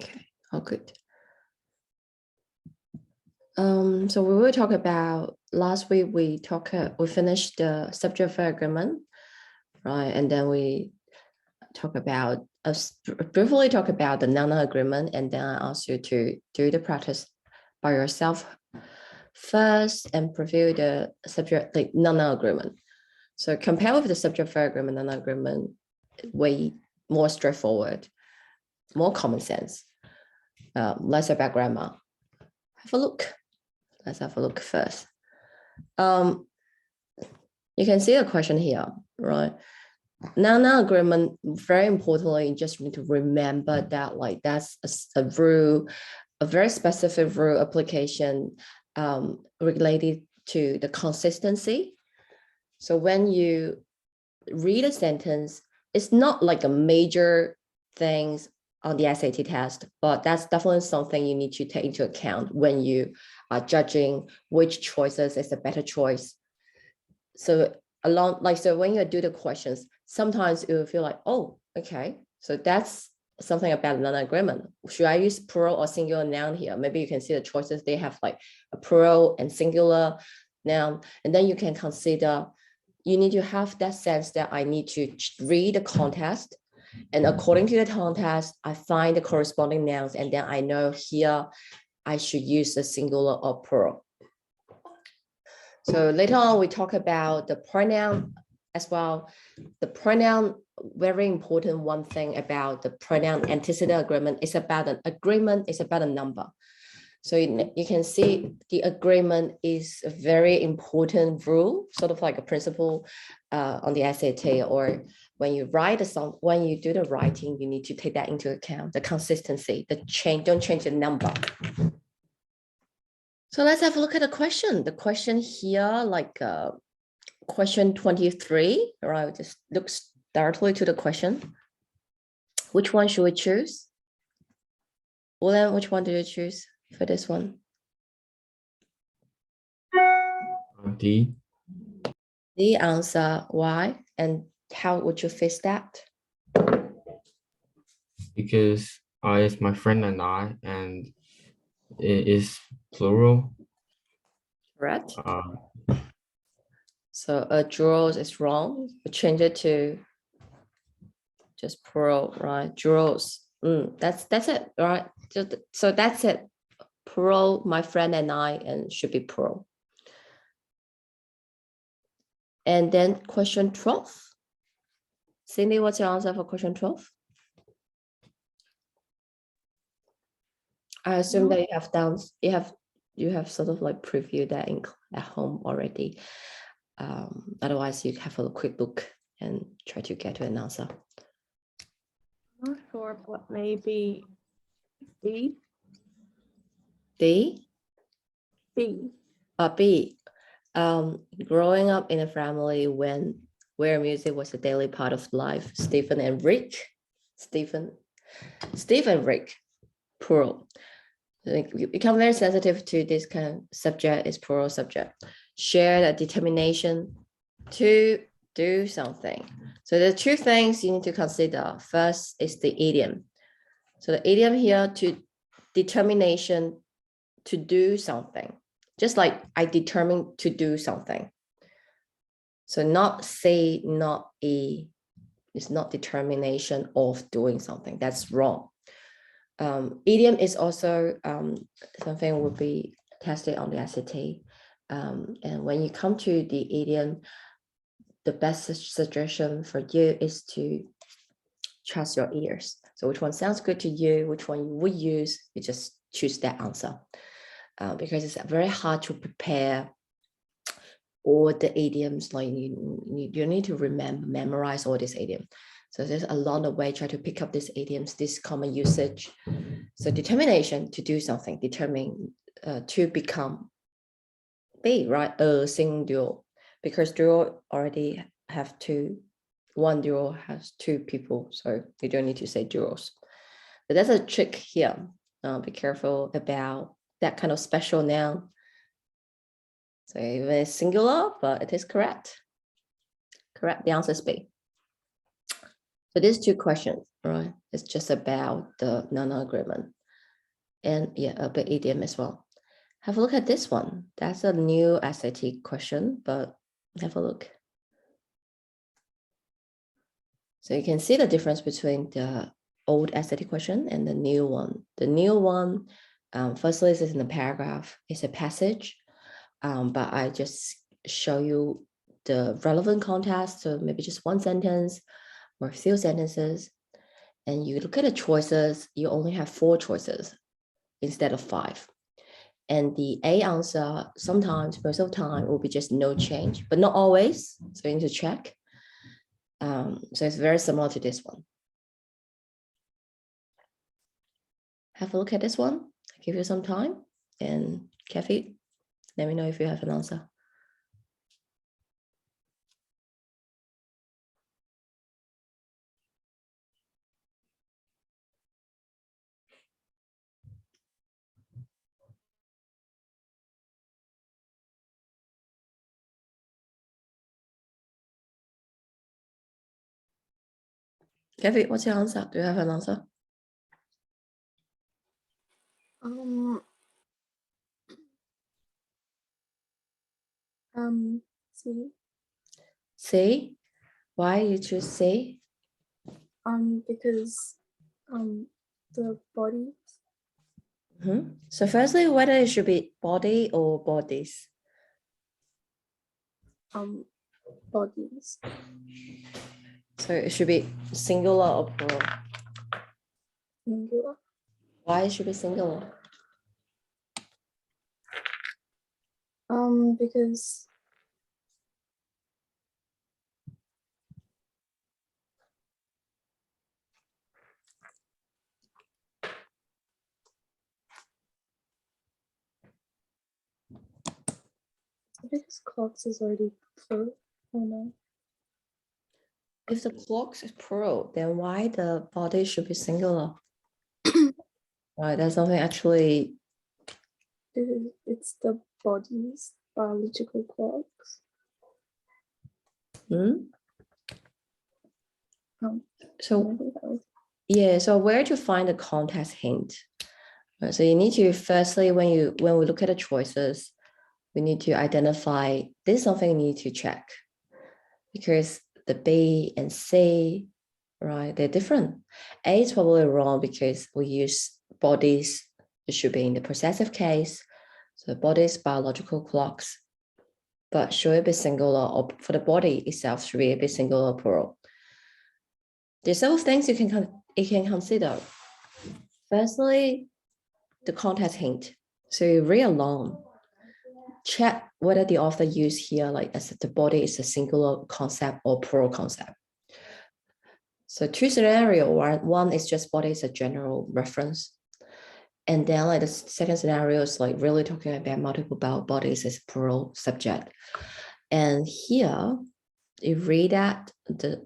Okay, all good. So we will talk about last week. We finished the subject-verb agreement, right? And then we briefly talk about the Noun-Noun agreement, and then I ask you to do the practice by yourself first and preview the subject, like Noun-Noun agreement. So compare with the subject-verb agreement, Noun-Noun agreement, way more straightforward, more common sense, less about grammar. Have a look. Let's have a look first. You can see the question here, right? Noun-Noun agreement, very importantly, you just need to remember that like that's a rule, a very specific rule application related to the consistency. So when you read a sentence, it's not like a major things on the SAT test, but that's definitely something you need to take into account when you are judging which choices is a better choice. So when you do the questions, sometimes it will feel like, oh, okay, so that's something about Noun-Noun agreement. Should I use plural or singular noun here? Maybe you can see the choices. They have like a plural and singular noun, and then you can consider. You need to have that sense that I need to read the context, and according to the context, I find the corresponding nouns, and then I know here I should use the singular or plural. So later on, we talk about the pronoun as well. The pronoun, very important one thing about the pronoun antecedent agreement is about an agreement, it's about a number. So you can see the agreement is a very important rule, sort of like a principle on the SAT, or when you write a song, when you do the writing, you need to take that into account, the consistency, the change, don't change the number. So let's have a look at the question. The question here, like question 23, right? Just looks directly to the question. Which one should we choose? William, which one do you choose for this one? D. The answer, why? And how would you fix that? Because I is my friend and I, and it is plural. Correct. So jurors is wrong. We change it to just plural, right? Jurors. That's it, right? So that's it. Plural, my friend and I, and should be plural. And then question 12. Cindy, what's your answer for question 12? I assume that you have sort of like previewed that at home already. Otherwise, you have a quick look and try to get to an answer. Not sure, but maybe B. D? B. B. Growing up in a family where music was a daily part of life. Stephen and Rick, plural. You become very sensitive to this kind of subject, is plural subject. Share the determination to do something. So the two things you need to consider. First is the idiom. So the idiom here, to determination to do something. Just like I determined to do something. So not say, not a, it's not determination of doing something. That's wrong. Idiom is also something will be tested on the SAT. And when you come to the idiom, the best suggestion for you is to trust your ears. So which one sounds good to you, which one you would use, you just choose that answer. Because it's very hard to prepare all the idioms, like you need to memorize all these idioms. So there's a lot of ways try to pick up these idioms, this common usage. So determination to do something, determine to become, be, right? A single, because duo already have one duo has two people, so you don't need to say duos. But that's a trick here. Be careful about that kind of special noun. So even it's singular, but it is correct. Correct, the answer is B. So these two questions, right? It's just about the Noun-Noun agreement, and yeah, a bit idiom as well. Have a look at this one. That's a new SAT question, but have a look. So you can see the difference between the old SAT question and the new one. The new one, firstly, is in a paragraph. It's a passage, but I just show you the relevant context. So maybe just one sentence or a few sentences. And you look at the choices, you only have 4 choices instead of 5. And the A answer, sometimes, most of the time, will be just no change, but not always. So you need to check. So it's very similar to this one. Have a look at this one. I'll give you some time. And Kathy, let me know if you have an answer. Kathy, what's your answer? Do you have an answer? C. C. Why you choose C? Because the body. So firstly, whether it should be body or bodies. Bodies. So it should be singular or plural. Singular. Why it should be singular? Because clocks is already plural. Oh no. If the clocks is plural, then why the body should be singular? Right, that's something actually. It's the body's biological clocks. So yeah, so where to find the context hint? Right, so you need to firstly, when we look at the choices, we need to identify this is something you need to check, because the B and C, right, they're different. A is probably wrong because we use bodies. It should be in the possessive case. So bodies, biological clocks. But should it be singular, or for the body itself, should it be singular or plural? There's several things you can consider. Firstly, the context hint. So you read along, check whether the author used here, like as the body is a singular concept or plural concept. So 2 scenarios. One is just body is a general reference. And then like the second scenario is like really talking about multiple bodies as plural subject. And here you read that the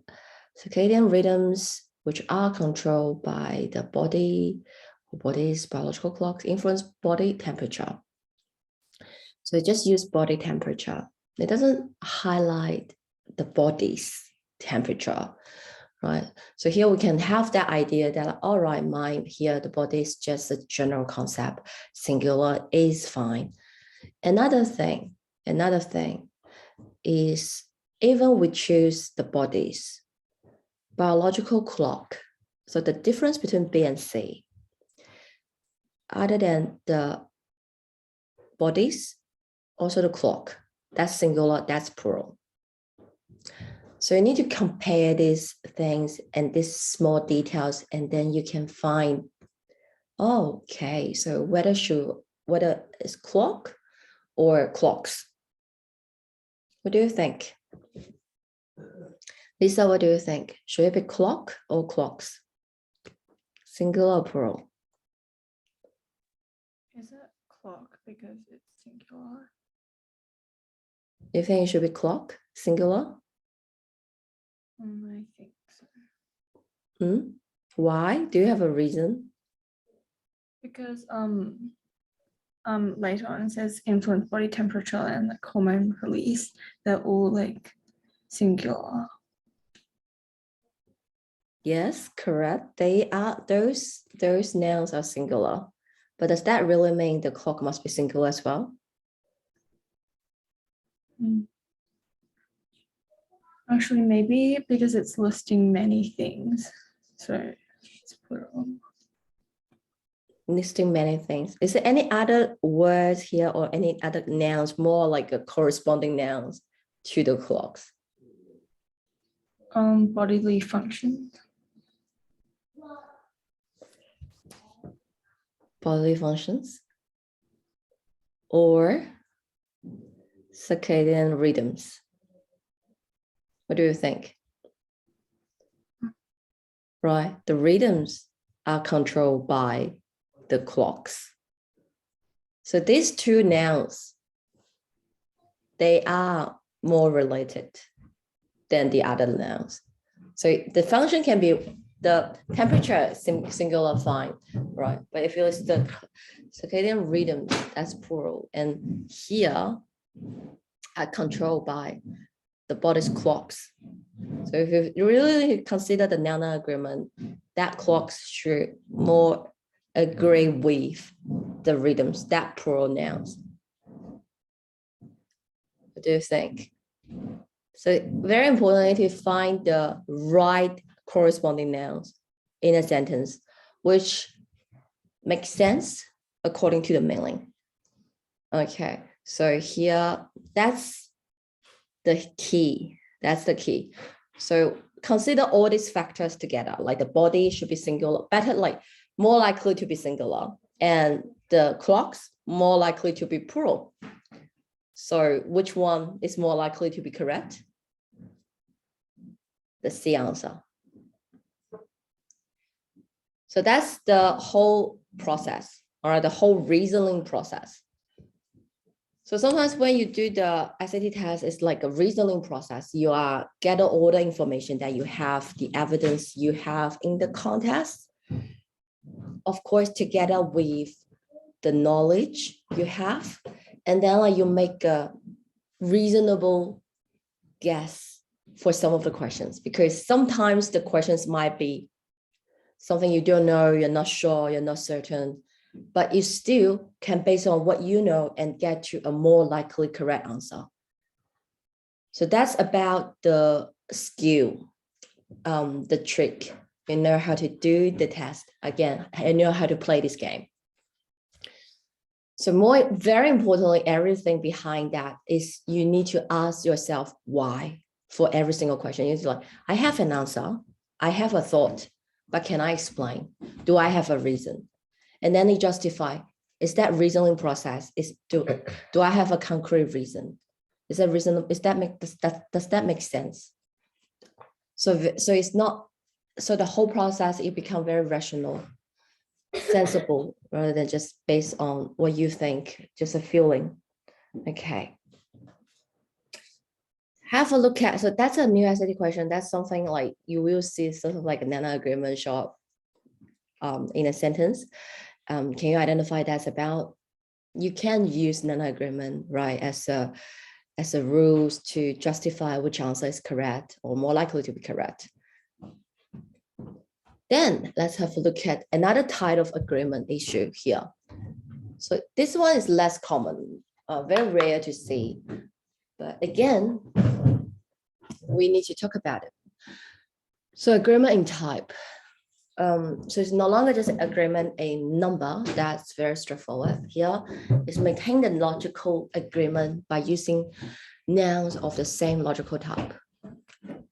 circadian rhythms, which are controlled by the body's biological clocks, influence body temperature. So it just use body temperature. It doesn't highlight the body's temperature, right? So here we can have that idea that, all right, mind here, the body is just a general concept. Singular is fine. Another thing is, even we choose the body's biological clock. So the difference between B and C, other than the bodies, also the clock, that's singular, that's plural. So you need to compare these things and these small details, and then you can find, oh, okay, so whether it's clock or clocks. What do you think? Lisa, what do you think? Should it be clock or clocks? Singular or plural? Is it clock because it's singular? You think it should be clock, singular? I think so. Why? Do you have a reason? Because later on it says influence body temperature and like hormone release. They're all like singular. Yes, correct. They are those nouns are singular. But does that really mean the clock must be singular as well? Actually, maybe because it's listing many things. So it's plural. Listing many things. Is there any other words here or any other nouns more like a corresponding nouns to the clocks? Bodily function. Bodily functions or circadian rhythms. What do you think? Right, the rhythms are controlled by the clocks. So these two nouns, they are more related than the other nouns. So the function can be the temperature singular, fine, right? But if it's the circadian rhythm, that's plural. And here are controlled by the body's clocks. So if you really consider the Noun-Noun agreement, that clocks should more agree with the rhythms, that plural nouns. What do you think? So very importantly to find the right corresponding nouns in a sentence, which makes sense according to the meaning. Okay, so here, that's the key. That's the key. So consider all these factors together, like the body should be singular, better, like more likely to be singular, and the clocks more likely to be plural. So which one is more likely to be correct? The C answer. So that's the whole process, or the whole reasoning process. So sometimes when you do the SAT test, it's like a reasoning process. You are gather all the information that you have, the evidence you have in the contest. Of course, together with the knowledge you have, and then like you make a reasonable guess for some of the questions, because sometimes the questions might be something you don't know, you're not sure, you're not certain, but you still can, based on what you know, and get to a more likely correct answer. So that's about the skill, the trick. You know how to do the test. Again, you know how to play this game. So very importantly, everything behind that is you need to ask yourself why for every single question. It's like, I have an answer, I have a thought, but can I explain? Do I have a reason? And then you justify, is that reasoning process, do I have a concrete reason? Is that reason, does that make sense? So it's not, so the whole process, it become very rational, sensible, rather than just based on what you think, just a feeling. Okay. Have a look at, so that's a new SAT question. That's something like you will see sort of like a Noun-Noun agreement show up in a sentence. Can you identify that's about? You can use Noun-Noun agreement, right, as a rules to justify which answer is correct or more likely to be correct. Then let's have a look at another type of agreement issue here. So this one is less common, very rare to see, but again, we need to talk about it. So agreement in type. So it's no longer just agreement a number. That's very straightforward. Here is maintain the logical agreement by using nouns of the same logical type.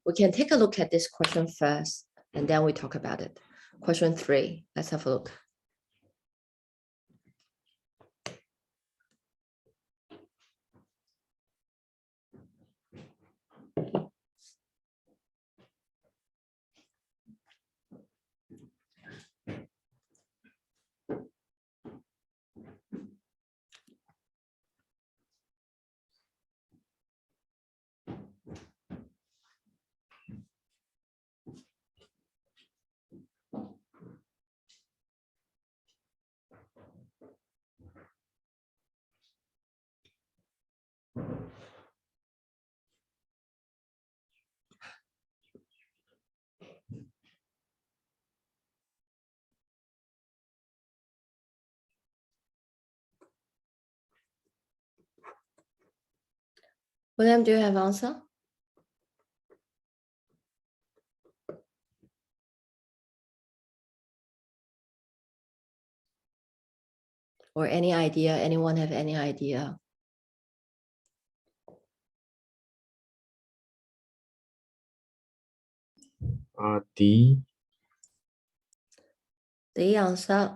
We can take a look at this question first, and then we talk about it. Question 3, let's have a look. William, do you have answer? Or any idea? Anyone have any idea? D. The answer,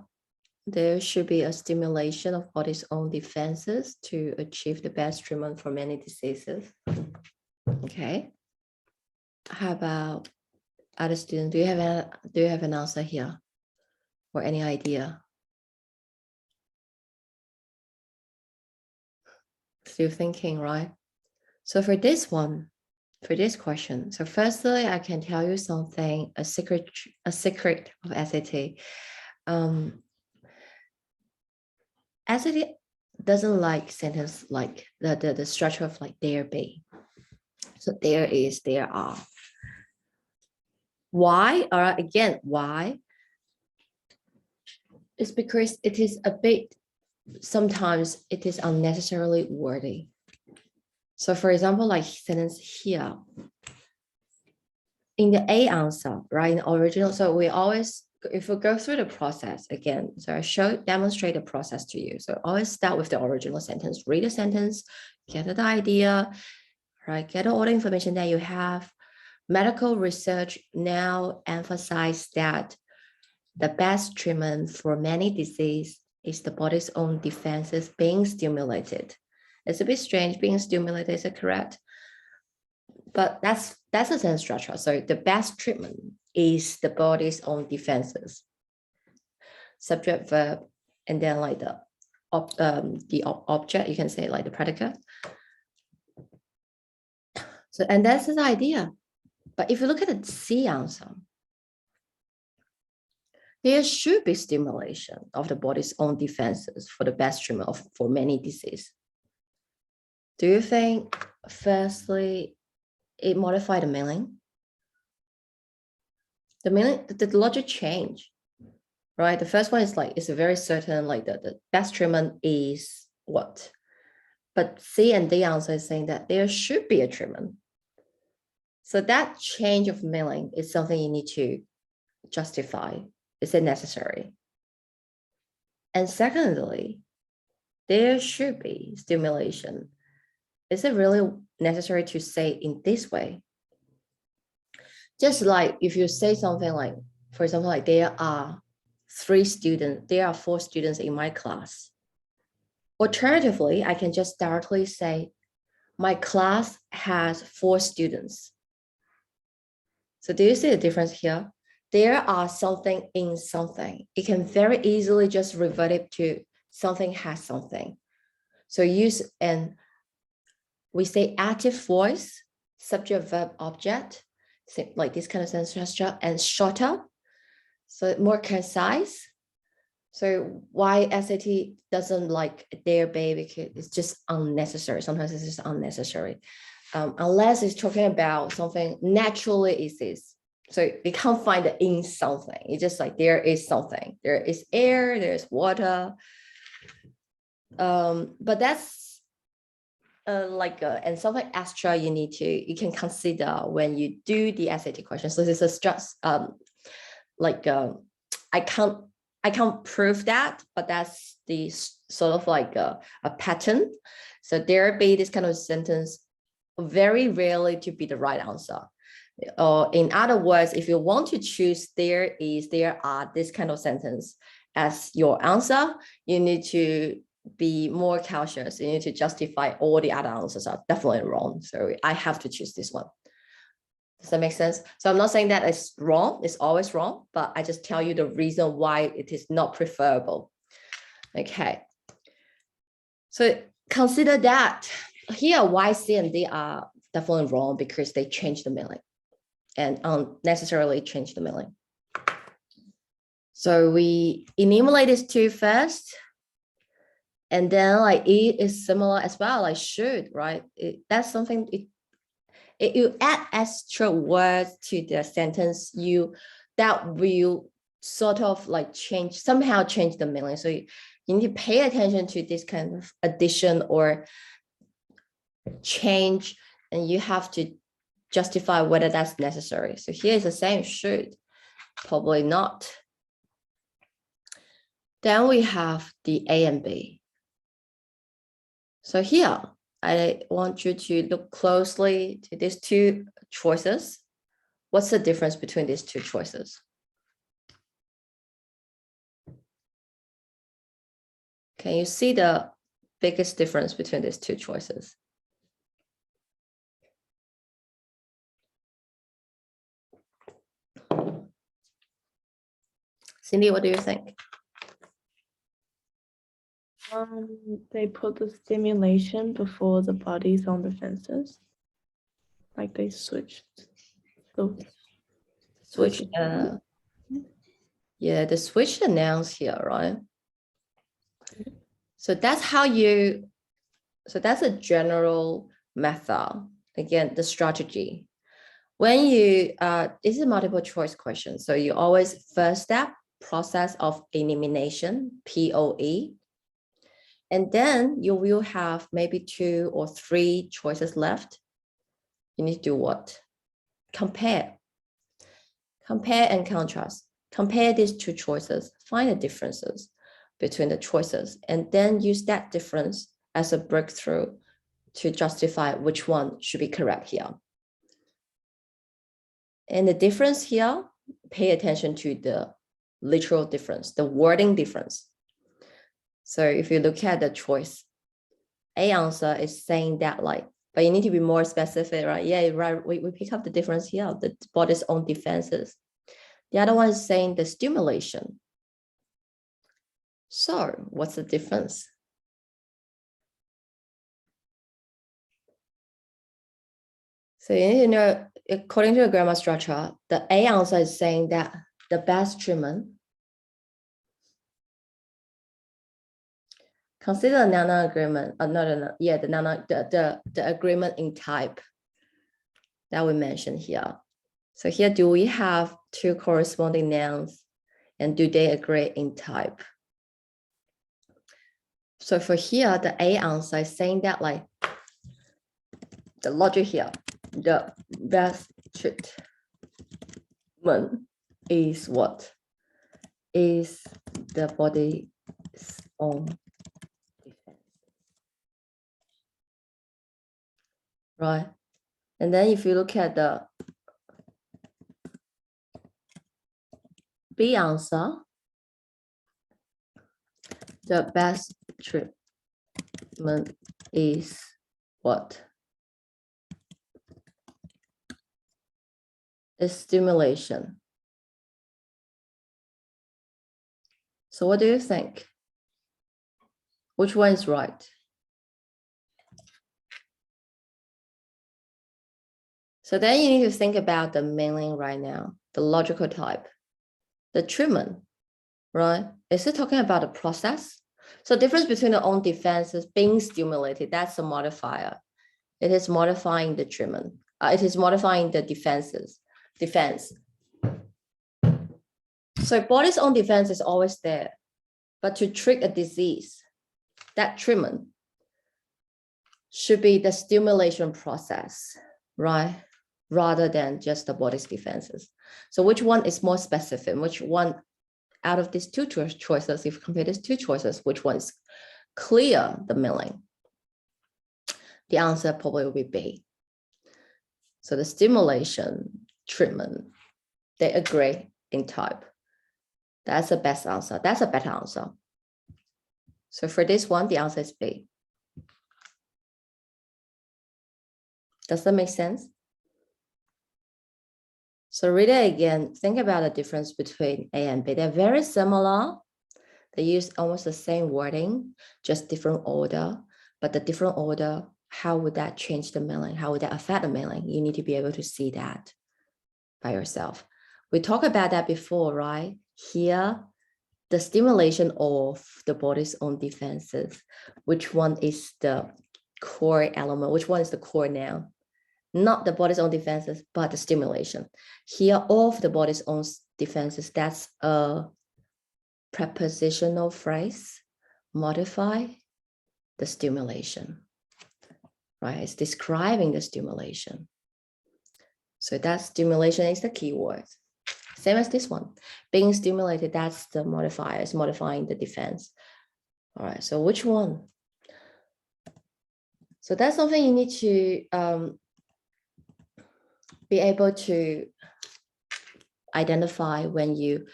there should be a stimulation of body's own defenses to achieve the best treatment for many diseases. Okay. How about other students? Do you have an answer here or any idea? Still thinking, right? So for this one, for this question, so firstly, I can tell you something, a secret of SAT. SAT doesn't like sentence like the structure of like there be. So there is, there are. Why? Or again, why? It's because it is a bit, sometimes it is unnecessarily wordy. So for example, like sentence here, in the A answer, right, in the original, so we always, if we go through the process again, so I demonstrate the process to you. So always start with the original sentence, read the sentence, get the idea, right, get all the information that you have. Medical research now emphasize that the best treatment for many diseases is the body's own defenses being stimulated. It's a bit strange, being stimulated, is it correct? But that's a sentence structure. So the best treatment is the body's own defenses. Subject, verb, and then like the object, you can say like the predicate. So, and that's the idea. But if you look at the C answer, there should be stimulation of the body's own defenses for the best treatment for many diseases. Do you think, firstly, it modified the meaning? The meaning, the logic change, right? The first one is like, it's a very certain, like the best treatment is what? But C and D answer is saying that there should be a treatment. So that change of meaning is something you need to justify. Is it necessary? And secondly, there should be stimulation. Is it really necessary to say in this way? Just like if you say something like, for example, like there are 4 students in my class. Alternatively, I can just directly say, my class has 4 students. So do you see the difference here? There are something in something. It can very easily just revert it to something has something. So use, and we say active voice, subject, verb, object, like this kind of sentence structure, and shorter, so more concise. So why SAT doesn't like there be, because it's just unnecessary. Sometimes it's just unnecessary. Unless it's talking about something naturally exists. So we can't find it in something. It's just like there is something. There is air, there's water. But that's and something extra you can consider when you do the SAT question. So this is just I can't prove that, but that's the sort of like a pattern. So there be this kind of sentence very rarely to be the right answer. Or in other words, if you want to choose there are this kind of sentence as your answer, you need to be more cautious. You need to justify all the other answers are definitely wrong. So I have to choose this one. Does that make sense? So I'm not saying that it's wrong, it's always wrong, but I just tell you the reason why it is not preferable. Okay. So consider that here, Y, C, and D are definitely wrong because they change the meaning and unnecessarily change the meaning. So we enumerate these 2 first. And then like E is similar as well, like should, right? That's something, you add extra words to the sentence, that will sort of like somehow change the meaning. So you need to pay attention to this kind of addition or change, and you have to justify whether that's necessary. So here is the same, should, probably not. Then we have the A and B. So here, I want you to look closely to these two choices. What's the difference between these two choices? Can you see the biggest difference between these two choices? Cindy, what do you think? They put the stimulation before the body's own defenses. Like they switched. So Switch, yeah, the switch the nouns here, right? So that's how you, so that's a general method. Again, the strategy. When you, this is a multiple choice question. So you always first step, process of elimination, POE. And then you will have maybe 2 or 3 choices left. You need to do what? Compare. Compare and contrast. Compare these 2 choices, find the differences between the choices, and then use that difference as a breakthrough to justify which one should be correct here. And the difference here, pay attention to the literal difference, the wording difference. So if you look at the choice, A answer is saying that like, but you need to be more specific, right? Yeah, right. We pick up the difference here, the body's own defenses. The other one is saying the stimulation. So what's the difference? So you need to know, according to the grammar structure, the A answer is saying that the best treatment. Consider the Noun-Noun agreement. The agreement in type that we mentioned here. So here, do we have 2 corresponding nouns, and do they agree in type? So for here, the A answer is saying that like the logic here, the best treatment is what? Is the body's own defense. Right? And then if you look at the B answer, the best treatment is what? Is stimulation. So what do you think? Which one is right? So then you need to think about the meaning right now, the logical type, the treatment, right? Is it talking about the process? So difference between the own defenses being stimulated, that's a modifier. It is modifying the treatment. It is modifying the defense. So body's own defense is always there, but to treat a disease, that treatment should be the stimulation process, right? Rather than just the body's defenses. So which one is more specific? Which one out of these 2 choices, if you compare these 2 choices, which one is clear the meaning? The answer probably will be B. So the stimulation treatment, they agree in type. That's the best answer. That's a better answer. So for this one, the answer is B. Does that make sense? So read it again. Think about the difference between A and B. They're very similar. They use almost the same wording, just different order. But the different order, how would that change the meaning? How would that affect the meaning? You need to be able to see that by yourself. We talked about that before, right? Here, the stimulation of the body's own defenses. Which one is the core element? Which one is the core noun? Not the body's own defenses, but the stimulation. Here, of the body's own defenses, that's a prepositional phrase, modify the stimulation, right? It's describing the stimulation. So that stimulation is the keyword. Same as this one. Being stimulated, that's the modifier, it's modifying the defense. All right, so which one? So that's something you need to be able to identify when you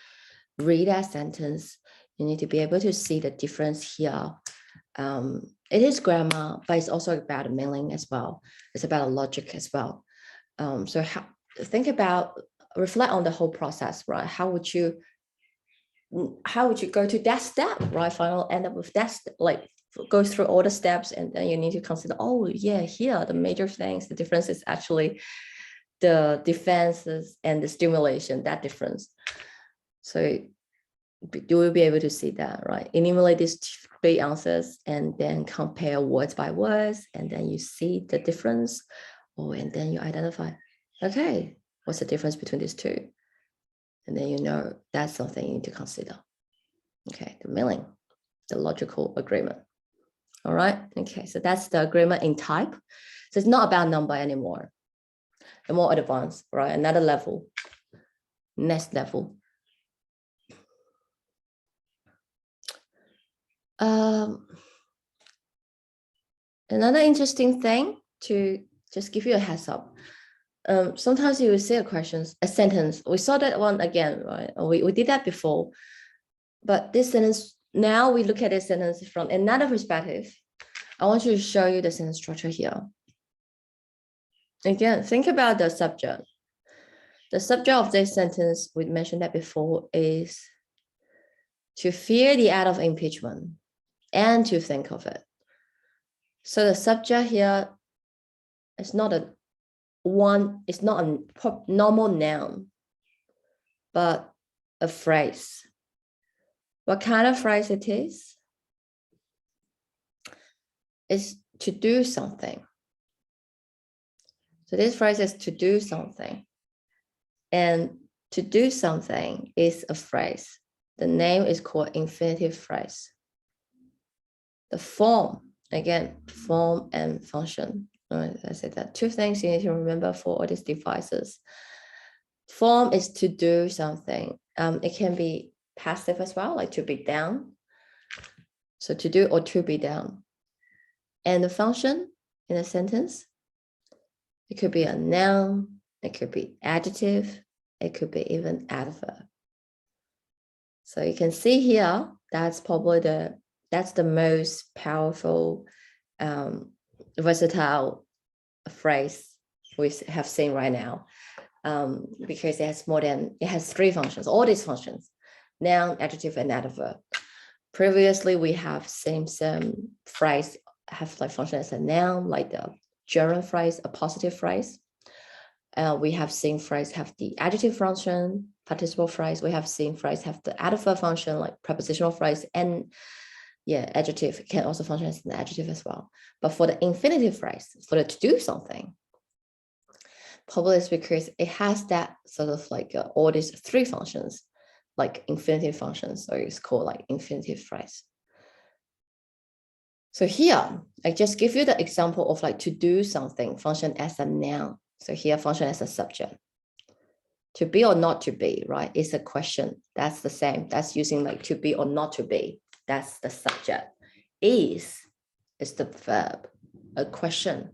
read that sentence. You need to be able to see the difference here. It is grammar, but it's also about the meaning as well. It's about a logic as well. So think about, reflect on the whole process, right? How would you go to that step, right? Final end up with that, like go through all the steps, and then you need to consider, oh yeah, here the major things, the difference is actually the defenses and the stimulation, that difference. So you will be able to see that, right? Enumerate these 3 answers and then compare words by words, and then you see the difference. Oh, and then you identify, okay, what's the difference between these 2? And then you know that's something you need to consider. Okay, the meaning, the logical agreement. All right, okay, so that's the agreement in type. So it's not about number anymore. A more advanced, right? Another level, next level. Another interesting thing to just give you a heads up. Sometimes you will see a sentence. We saw that one again, right? We did that before. But this sentence, now we look at this sentence from another perspective. I want to show you the sentence structure here. Again, think about the subject. The subject of this sentence, we mentioned that before, is to fear the act of impeachment and to think of it. So the subject here is not a normal noun, but a phrase. What kind of phrase it is? It's to do something. So this phrase is to do something. And to do something is a phrase. The name is called infinitive phrase. The form, again, form and function. I said that 2 things you need to remember for all these devices. Form is to do something. It can be passive as well, like to be done. So to do or to be done. And the function in a sentence, it could be a noun, it could be adjective, it could be even adverb. So you can see here, that's probably that's the most powerful, versatile phrase we have seen right now, because it has 3 functions, all these functions, noun, adjective, and adverb. Previously, we have same phrase have like function as a noun, like the gerund phrase, a positive phrase. We have seen phrase have the adjective function, participle phrase. We have seen phrase have the adverb function, like prepositional phrase, and adjective can also function as an adjective as well. But for the infinitive phrase, for the to do something, probably it's because it has that sort of like all these 3 functions, like infinitive functions, so it's called like infinitive phrase. So here, I just give you the example of like to do something function as a noun. So here function as a subject. To be or not to be, right? It's a question. That's the same. That's using like to be or not to be. That's the subject. Is the verb, a question.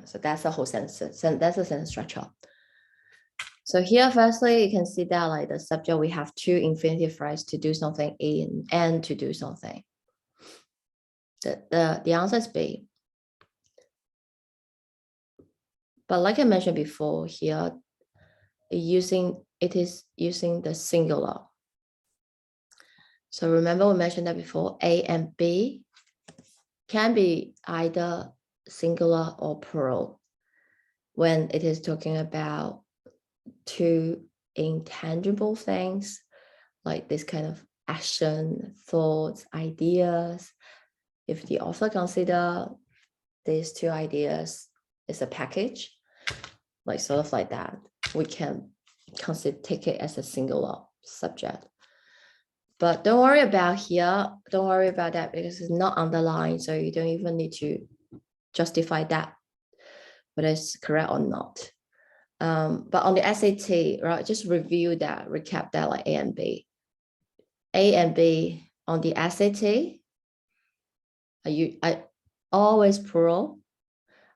So that's the whole sentence. That's the sentence structure. So here, firstly, you can see that like the subject, we have 2 infinitive phrases, to do something in and to do something. The answer is B. But like I mentioned before here, it is using the singular. So remember we mentioned that before, A and B can be either singular or plural when it is talking about 2 intangible things, like this kind of action, thoughts, ideas. If the author consider these 2 ideas is a package, like sort of like that, we can take it as a singular subject. But don't worry about here, don't worry about that because it's not underlined, so you don't even need to justify that whether it's correct or not. But on the SAT, right, just review that, recap that like A and B. A and B on the SAT, I always plural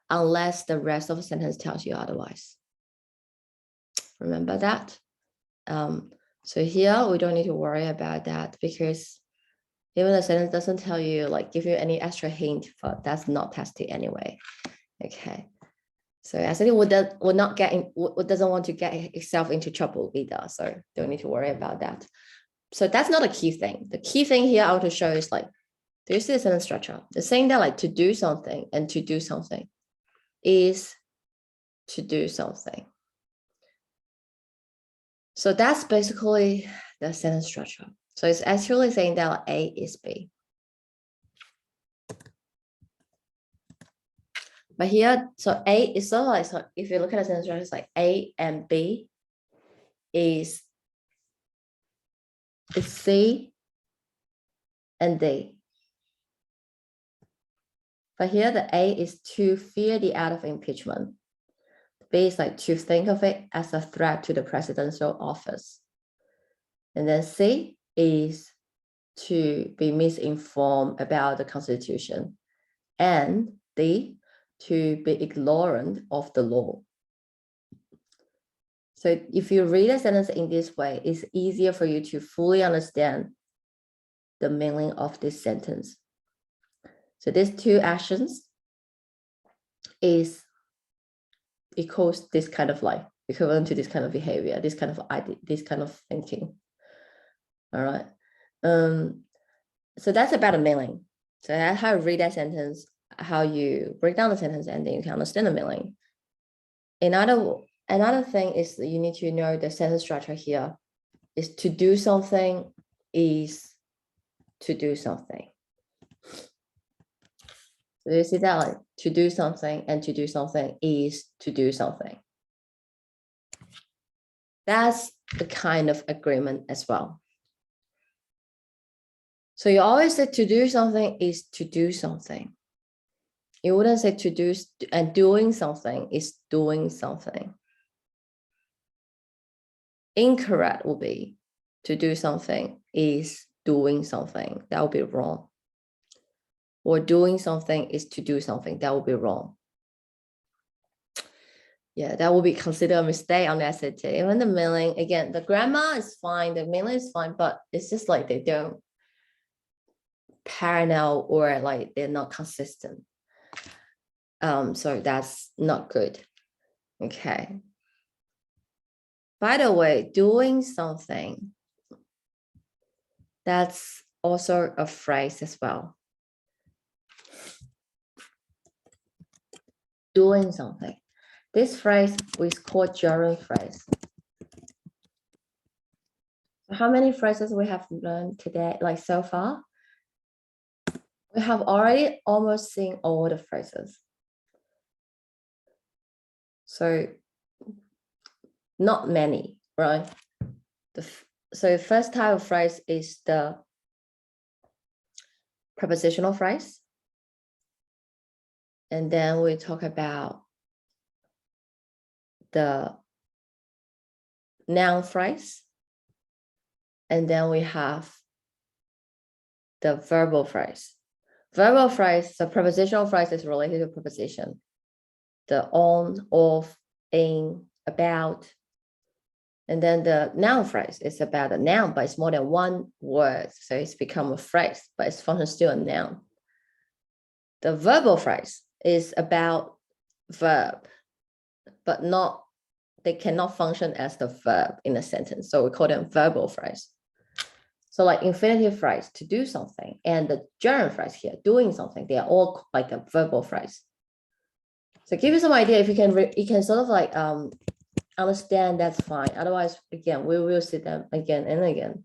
unless the rest of the sentence tells you otherwise. Remember that? So here we don't need to worry about that because even the sentence doesn't tell you, like give you any extra hint, but that's not tested anyway. Okay. So SAT doesn't want to get itself into trouble either. So don't need to worry about that. So that's not a key thing. The key thing here I want to show is like, do you see the sentence structure? The saying that like to do something and to do something is to do something. So that's basically the sentence structure. So it's actually saying that like A is B. But here, so A is sort of like, so if you look at the sentence structure, it's like A and B is C and D. But here the A is to fear the act of impeachment. B is like to think of it as a threat to the presidential office. And then C is to be misinformed about the Constitution. And D, to be ignorant of the law. So if you read a sentence in this way, it's easier for you to fully understand the meaning of this sentence. So these two actions is equals this kind of life, equivalent to this kind of behavior, this kind of idea, this kind of thinking. All right. So that's about the meaning. So that's how you read that sentence, how you break down the sentence, and then you can understand the meaning. Another thing is that you need to know the sentence structure here is to do something is to do something. So you see that like to do something and to do something is to do something. That's the kind of agreement as well. So you always say to do something is to do something. You wouldn't say to do and doing something is doing something. Incorrect will be to do something is doing something. That would be wrong. Or doing something is to do something. That would be wrong. Yeah, that will be considered a mistake on the SAT. Even the meaning, again, the grammar is fine, the meaning is fine, but it's just like they don't parallel or like they're not consistent. So that's not good. Okay. By the way, doing something, that's also a phrase as well. Doing something. This phrase is called gerund phrase. How many phrases we have learned today, like so far? We have already almost seen all the phrases. So not many, right? So the first type of phrase is the prepositional phrase. And then we talk about the noun phrase. And then we have the verbal phrase. Verbal phrase, the prepositional phrase is related to preposition. The on, of, in, about. And then the noun phrase is about a noun, but it's more than one word. So it's become a phrase, but it's functions still a noun. The verbal phrase is about verb, but not, they cannot function as the verb in a sentence. So we call them verbal phrase. So like infinitive phrase, to do something, and the gerund phrase here, doing something, they are all like a verbal phrase. So give you some idea, if you can sort of like understand, that's fine. Otherwise, again, we will see them again and again.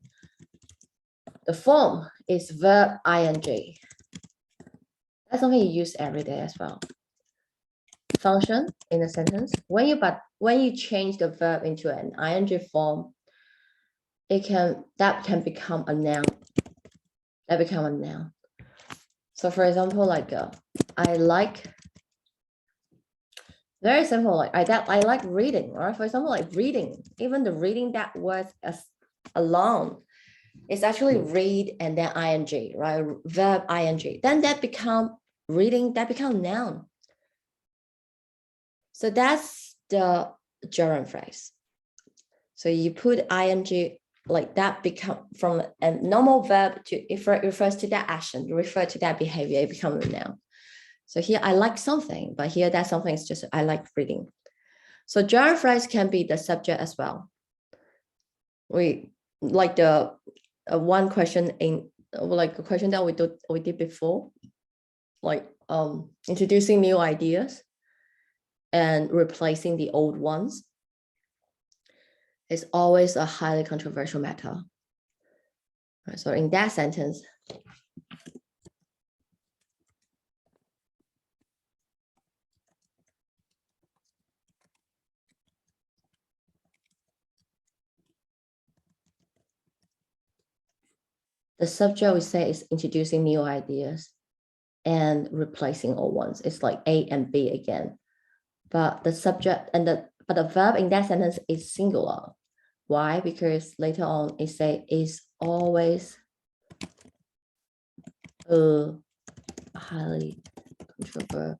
The form is verb ing. That's something you use every day as well. Function in a sentence. When you change the verb into an ing form, that can become a noun. That become a noun. So for example, like I like Very simple. Like I like reading, right? For example, like reading, even the reading that word as alone, it's actually read and then ing, right? Verb ing. Then that become reading, that become noun. So that's the gerund phrase. So you put ing like that become from a normal verb to it refers to that action, you refer to that behavior, it becomes a noun. So here I like something, but here that something is just I like reading. So gerund phrase can be the subject as well. We like the one question in like a question that we did before, like introducing new ideas and replacing the old ones. Is always a highly controversial matter. Right, so in that sentence, the subject we say is introducing new ideas and replacing old ones. It's like A and B again. But the subject and the verb in that sentence is singular. Why? Because later on it say is always a highly controversial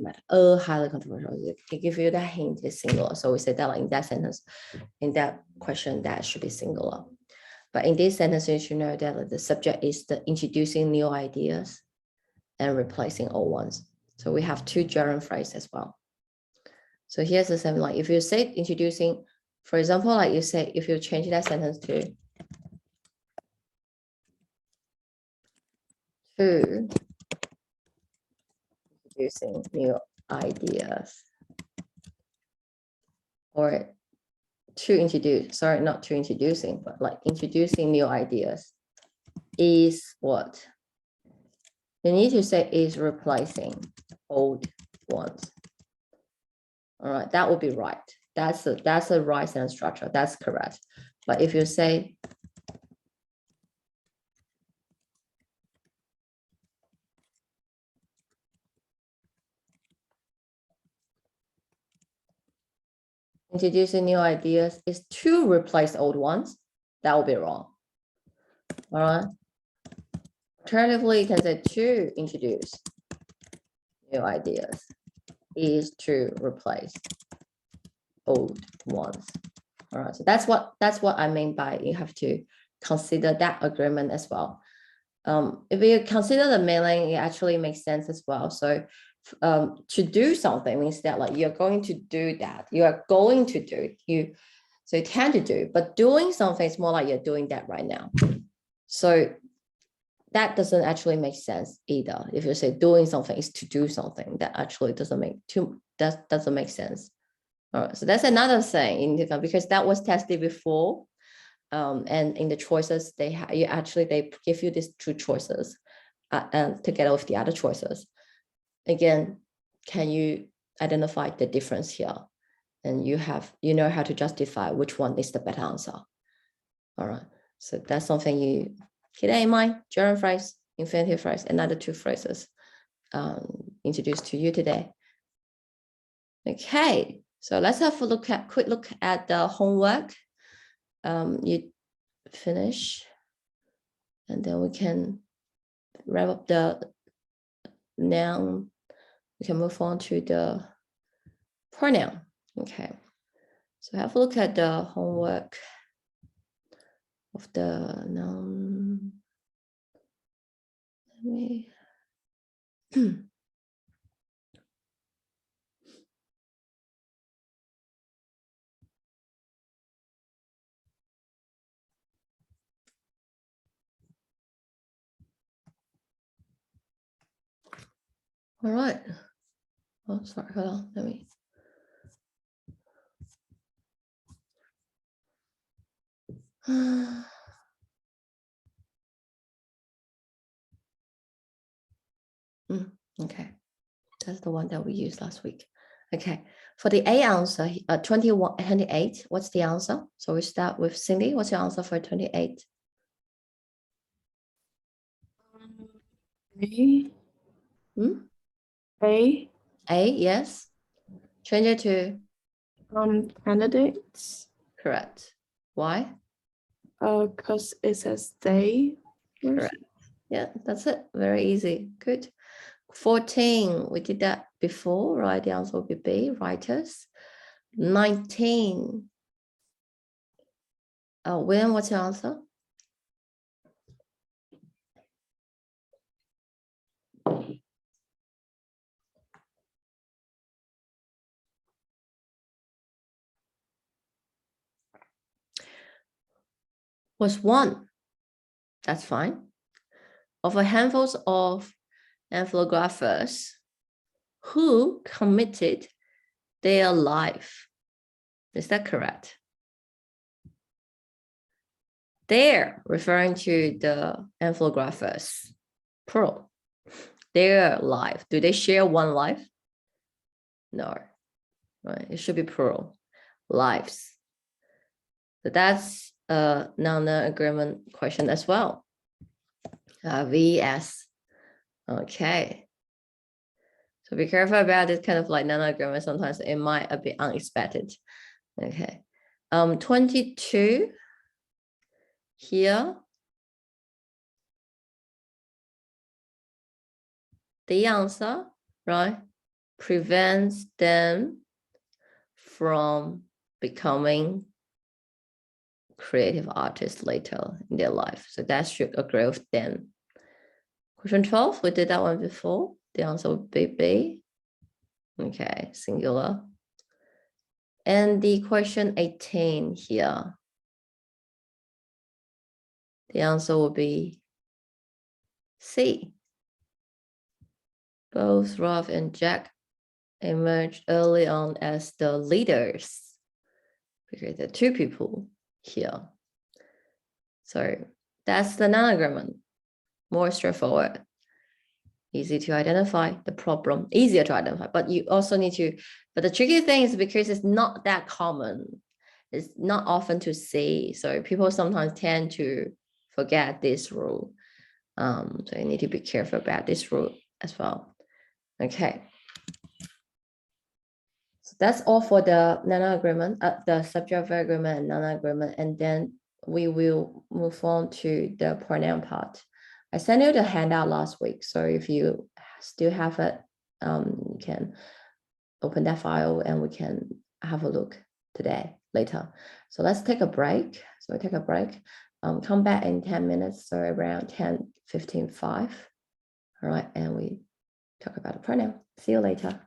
matter. A highly controversial. It give you that hint is singular. So we say that like in that sentence, in that question, that should be singular. But in this sentence, you should know that the subject is the introducing new ideas and replacing old ones. So we have two gerund phrases as well. So here's the same, like if you say introducing, for example, like you say, if you change that sentence to introducing new ideas, or to introduce, sorry, not to introducing, but like introducing new ideas is what? You need to say is replacing old ones. All right, that would be right. That's a right sentence structure. That's correct. But if you say introducing new ideas is to replace old ones, that will be wrong. All right. Alternatively, you can say to introduce new ideas is to replace old ones. All right. So that's what I mean by you have to consider that agreement as well. If you consider the meaning, it actually makes sense as well. So to do something means that like you're going to do that. You are going to do you. So you tend to do, but doing something is more like you're doing that right now. So that doesn't actually make sense either. If you say doing something is to do something, that actually doesn't make sense. All right, so that's another thing because that was tested before. And in the choices they give you these two choices and together with the other choices. Again, can you identify the difference here? And you know how to justify which one is the better answer. All right, so that's something you keep that in mind. Gerund phrase, infinitive phrase, another two phrases introduced to you today. Okay, so let's have a quick look at the homework. You finish, and then we can wrap up the noun. We can move on to the pronoun. Okay, so have a look at the homework of the noun. Let me all right. Oh, sorry, hold on, let me. Okay, that's the one that we used last week. Okay, for the A answer, 28, what's the answer? So we start with Cindy. What's your answer for 28? Me? Hmm? A, A, yes. Change it to candidates, correct. Why? because it says they. Correct. Yeah, that's it. Very easy. Good. 14, we did that before, right? The answer will be B, writers. 19. William, what's your answer? Was 1. That's fine. Of a handfuls of amphilographers who committed their life. Is that correct? They're referring to the amphilographers, plural. Their life. Do they share one life? No, right? It should be plural. Lives. So that's a Noun-Noun agreement question as well. VS. Okay. So be careful about this kind of like Noun-Noun agreement. Sometimes it might be unexpected. Okay. 22 here. The answer, right, prevents them from becoming creative artists later in their life. So that should agree with them. Question 12, we did that one before. The answer would be B. Okay, singular. And the question 18 here. The answer will be C. Both Ralph and Jack emerged early on as the leaders because there are 2 people here. So that's the Noun agreement. More straightforward. Easy to identify the problem, easier to identify, but you also need to, but the tricky thing is because it's not that common. It's not often to see. So people sometimes tend to forget this rule. So you need to be careful about this rule as well. Okay. So that's all for the Noun-Noun agreement, the subject verb agreement and Noun-Noun agreement. And then we will move on to the pronoun part. I sent you the handout last week. So if you still have it, you can open that file and we can have a look today, later. So let's take a break. So we take a break. Come back in 10 minutes, so around 10:15, 5. All right, and we talk about the pronoun. See you later.